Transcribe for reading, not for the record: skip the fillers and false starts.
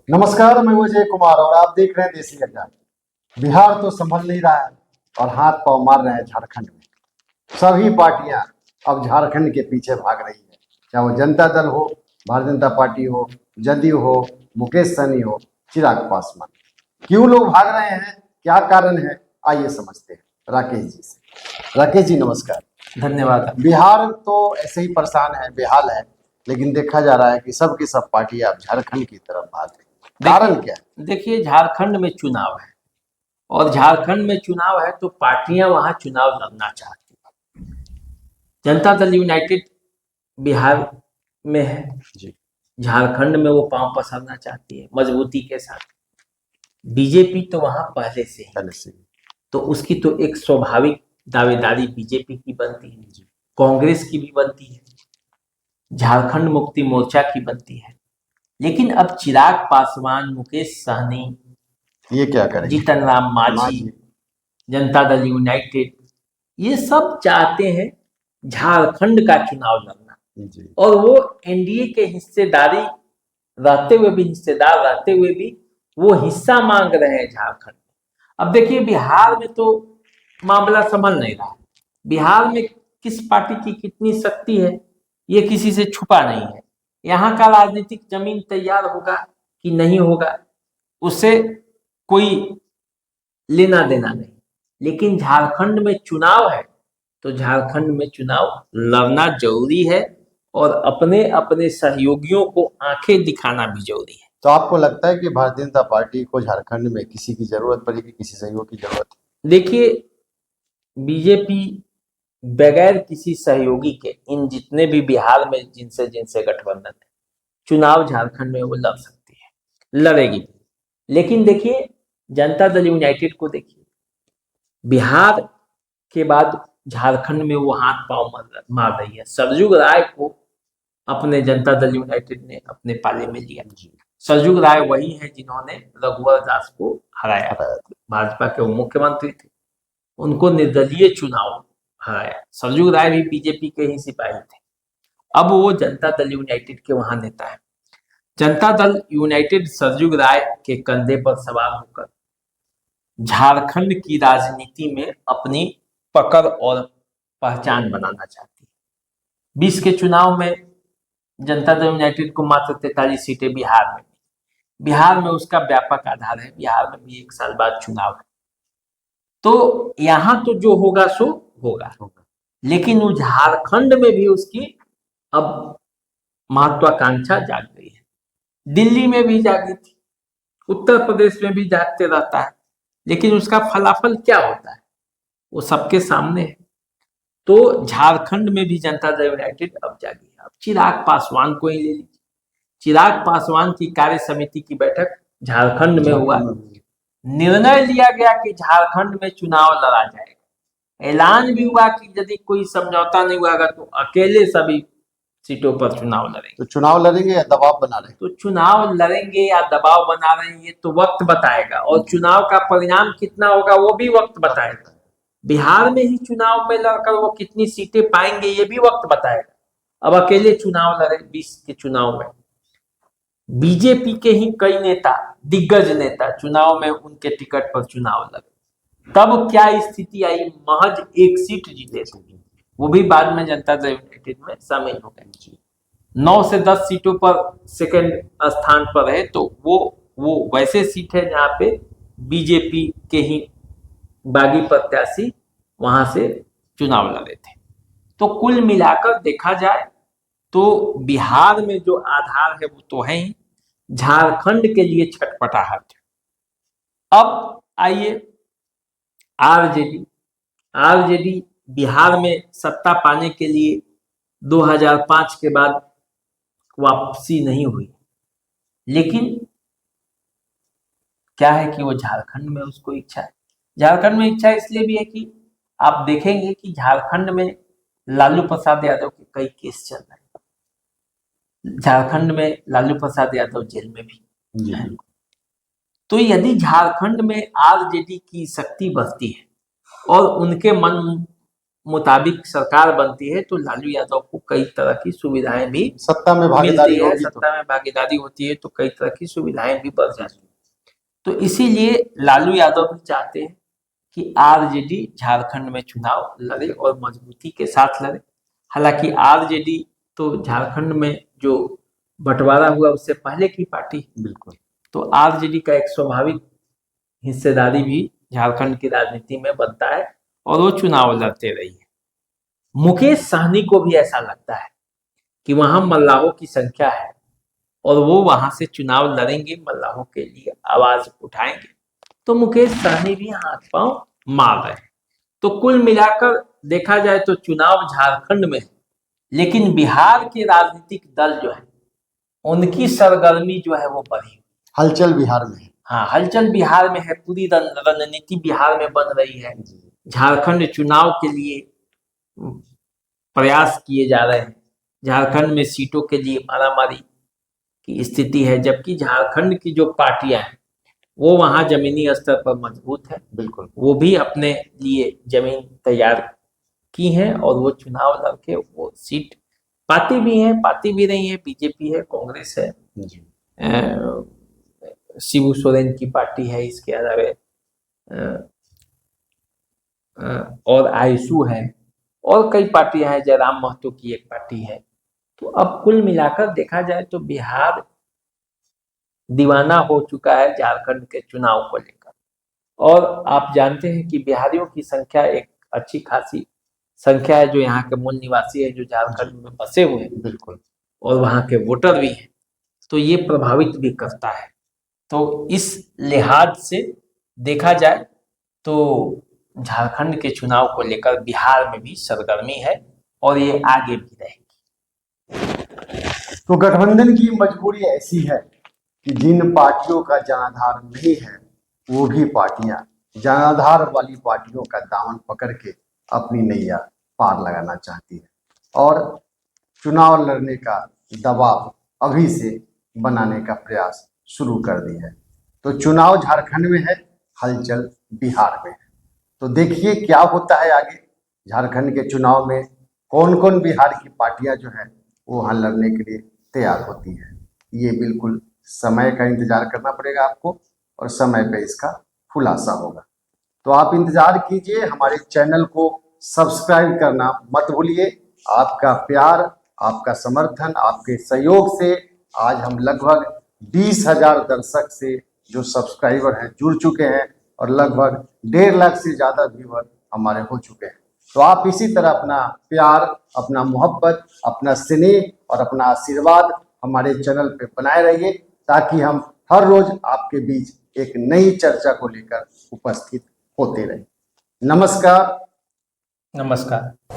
नमस्कार, मैं विजय कुमार और आप देख रहे हैं देसी अड्डा। बिहार तो संभल नहीं रहा है और हाथ पांव मार रहे हैं झारखंड में। सभी पार्टियां अब झारखंड के पीछे भाग रही है, चाहे वो जनता दल हो, भारतीय जनता पार्टी हो, जदयू हो, मुकेश सहनी हो, चिराग पासवान। क्यों लोग भाग रहे हैं, क्या कारण है, आइए समझते हैं राकेश जी से। राकेश जी नमस्कार। धन्यवाद। बिहार तो ऐसे ही परेशान है, बेहाल है, लेकिन देखा जा रहा है कि सब की सब पार्टियां अब झारखंड की तरफ भाग रही है। कारण क्या है? देखिए, झारखंड में चुनाव है और झारखंड में चुनाव है तो पार्टियां वहां चुनाव लड़ना चाहती हैं। जनता दल यूनाइटेड बिहार में है जी। झारखंड में वो पांव पसारना चाहती है मजबूती के साथ। बीजेपी तो वहां पहले से तो उसकी तो एक स्वाभाविक दावेदारी बीजेपी की बनती है, कांग्रेस की भी बनती है, झारखंड मुक्ति मोर्चा की बनती है। लेकिन अब चिराग पासवान, मुकेश सहनी, ये क्या करेंगे? जीतन राम मांझी, जनता दल यूनाइटेड, ये सब चाहते हैं झारखंड का चुनाव लड़ना। और वो एनडीए के हिस्सेदार रहते हुए भी वो हिस्सा मांग रहे हैं झारखंड में। अब देखिए, बिहार में तो मामला संभल नहीं रहा। बिहार में किस पार्टी की कितनी शक्ति है ये किसी से छुपा नहीं है। यहाँ का राजनीतिक जमीन तैयार होगा कि नहीं होगा उससे कोई लेना देना नहीं। लेकिन झारखंड में चुनाव है तो झारखंड में चुनाव लड़ना जरूरी है और अपने अपने सहयोगियों को आंखें दिखाना भी जरूरी है। तो आपको लगता है कि भारतीय जनता पार्टी को झारखंड में किसी की जरूरत पड़ेगी, किसी सहयोग की जरूरत है? देखिए, बीजेपी बगैर किसी सहयोगी के इन जितने भी बिहार में जिनसे जिनसे गठबंधन है, चुनाव झारखंड में वो लड़ सकती है, लड़ेगी। लेकिन देखिए, जनता दल यूनाइटेड को देखिए, बिहार के बाद झारखंड में वो हाथ पांव मार रही है। सरजुग राय को अपने जनता दल यूनाइटेड ने अपने पाले में लिया। सरजुग राय वही है जिन्होंने रघुवर दास को हराया, भाजपा के मुख्यमंत्री थे, उनको निर्दलीय चुनाव हराया। सरजुग राय भी बीजेपी के ही सिपाही थे। अब वो जनता दल यूनाइटेड के वहां नेता है। जनता दल यूनाइटेड सरजुग राय के कंधे पर सवार होकर झारखंड की राजनीति में अपनी पकड़ और पहचान बनाना चाहती है। 20 के चुनाव में जनता दल यूनाइटेड को मात्र 43 सीटें बिहार में उसका व्यापक आधार है। बिहार में भी 1 साल बाद चुनाव है तो यहाँ तो जो होगा सो होगा, लेकिन वो झारखंड में भी उसकी अब महत्वाकांक्षा जाग गई है। दिल्ली में भी जागी थी, उत्तर प्रदेश में भी जागते रहता है, लेकिन उसका फलाफल क्या होता है वो सबके सामने है। तो झारखंड में भी जनता दल यूनाइटेड अब जागी है। अब चिराग पासवान को ही ले लीजिए। चिराग पासवान की कार्य समिति की बैठक झारखंड में हुआ, निर्णय लिया गया कि झारखंड में चुनाव लड़ा जाएगा। ऐलान भी हुआ कि यदि कोई समझौता नहीं हुआ तो अकेले सभी सीटों पर चुनाव लड़ेंगे। तो चुनाव लड़ेंगे या दबाव बना रहे हैं? तो चुनाव लड़ेंगे या दबाव बना रहे हैं ये तो वक्त बताएगा, और चुनाव का परिणाम कितना होगा वो भी वक्त बताएगा। बिहार में ही चुनाव में लड़कर वो कितनी सीटें पाएंगे ये भी वक्त बताएगा। अब अकेले चुनाव लड़े 20 के चुनाव में, बीजेपी के ही कई नेता, दिग्गज नेता चुनाव में उनके टिकट पर चुनाव लड़े, तब क्या स्थिति आई, महज 1 सीट जीते थे, वो भी बाद में जनता दल यूनाइटेड में शामिल हो गए। 9 से 10 सीटों पर सेकंड स्थान पर है तो वो वैसे सीट है जहां पे बीजेपी के ही बागी प्रत्याशी वहां से चुनाव लड़े थे। तो कुल मिलाकर देखा जाए तो बिहार में जो आधार है वो तो है ही, झारखंड के लिए छटपटाहट है। अब आइए आरजेडी बिहार में सत्ता पाने के लिए 2005 के बाद वापसी नहीं हुई, लेकिन क्या है कि वो झारखंड में उसको इच्छा है। झारखंड में इच्छा इसलिए भी है कि आप देखेंगे कि झारखंड में लालू प्रसाद यादव के कई केस चल रहे हैं। झारखंड में लालू प्रसाद यादव जेल में भी है। तो यदि झारखंड में आरजेडी की शक्ति बढ़ती है और उनके मन मुताबिक सरकार बनती है तो लालू यादव को कई तरह की सुविधाएं भी सत्ता में मिलती भागीदारी है, होगी तो सत्ता में भागीदारी होती है तो कई तरह की सुविधाएं भी बढ़ जाती है। तो इसीलिए लालू यादव भी चाहते हैं कि आरजेडी झारखंड में चुनाव लड़े और मजबूती के साथ लड़े। हालांकि आरजेडी तो झारखंड में जो बंटवारा हुआ उससे पहले की पार्टी है, बिल्कुल। तो आरजेडी का एक स्वाभाविक हिस्सेदारी भी झारखंड की राजनीति में बनता है और वो चुनाव लड़ते रही है। मुकेश सहनी को भी ऐसा लगता है कि वहां मल्लाहों की संख्या है और वो वहां से चुनाव लड़ेंगे, मल्लाहों के लिए आवाज उठाएंगे, तो मुकेश सहनी भी हाथ पांव मार रहे हैं। तो कुल मिलाकर देखा जाए तो चुनाव झारखंड में है, लेकिन बिहार के राजनीतिक दल जो है उनकी सरगर्मी जो है वो बढ़ी। हलचल बिहार में है। हाँ, हलचल बिहार में है, पूरी रणनीति बिहार में बन रही है। झारखंड चुनाव के लिए प्रयास किए जा रहे हैं, झारखंड में सीटों के लिए मारामारी की स्थिति है, जबकि झारखंड की जो पार्टियां हैं वो वहां जमीनी स्तर पर मजबूत है, बिल्कुल। वो भी अपने लिए जमीन तैयार की हैं और वो चुनाव लड़के वो सीट पाती भी हैं, पाती भी रही है। बीजेपी है, कांग्रेस है, शिबू सोरेन की पार्टी है, इसके अलावा और आयशू है और कई पार्टियां हैं, जयराम महतो की एक पार्टी है। तो अब कुल मिलाकर देखा जाए तो बिहार दीवाना हो चुका है झारखंड के चुनाव को लेकर। और आप जानते हैं कि बिहारियों की संख्या एक अच्छी खासी संख्या है, जो यहाँ के मूल निवासी है, जो झारखंड में बसे हुए हैं, बिल्कुल, और वहाँ के वोटर भी हैं, तो ये प्रभावित भी करता है। तो इस लिहाज से देखा जाए तो झारखंड के चुनाव को लेकर बिहार में भी सरगर्मी है और ये आगे भी रहेगी। तो गठबंधन की मजबूरी ऐसी है कि जिन पार्टियों का जनाधार नहीं है वो भी पार्टियां जनाधार वाली पार्टियों का दामन पकड़ के अपनी नैया पार लगाना चाहती है और चुनाव लड़ने का दबाव अभी से बनाने का प्रयास शुरू कर दी है। तो चुनाव झारखंड में है, हलचल बिहार में है। तो देखिए क्या होता है आगे। झारखंड के चुनाव में कौन कौन बिहार की पार्टियां जो है वो वहाँ लड़ने के लिए तैयार होती है। ये बिल्कुल समय का इंतजार करना पड़ेगा आपको और समय पे इसका खुलासा होगा। तो आप इंतजार कीजिए, हमारे चैनल को सब्सक्राइब करना मत भूलिए। आपका प्यार, आपका समर्थन, आपके सहयोग से आज हम लगभग 20,000 दर्शक से जो सब्सक्राइबर हैं जुड़ चुके हैं और लगभग 1.5 लाख से ज़्यादा व्यूअर हमारे हो चुके हैं। तो आप इसी तरह अपना प्यार, अपना मोहब्बत, अपना स्नेह और अपना आशीर्वाद हमारे चैनल पे बनाए रहिए, ताकि हम हर रोज आपके बीच एक नई चर्चा को लेकर उपस्थित होते रहें। नमस्कार। नमस्कार।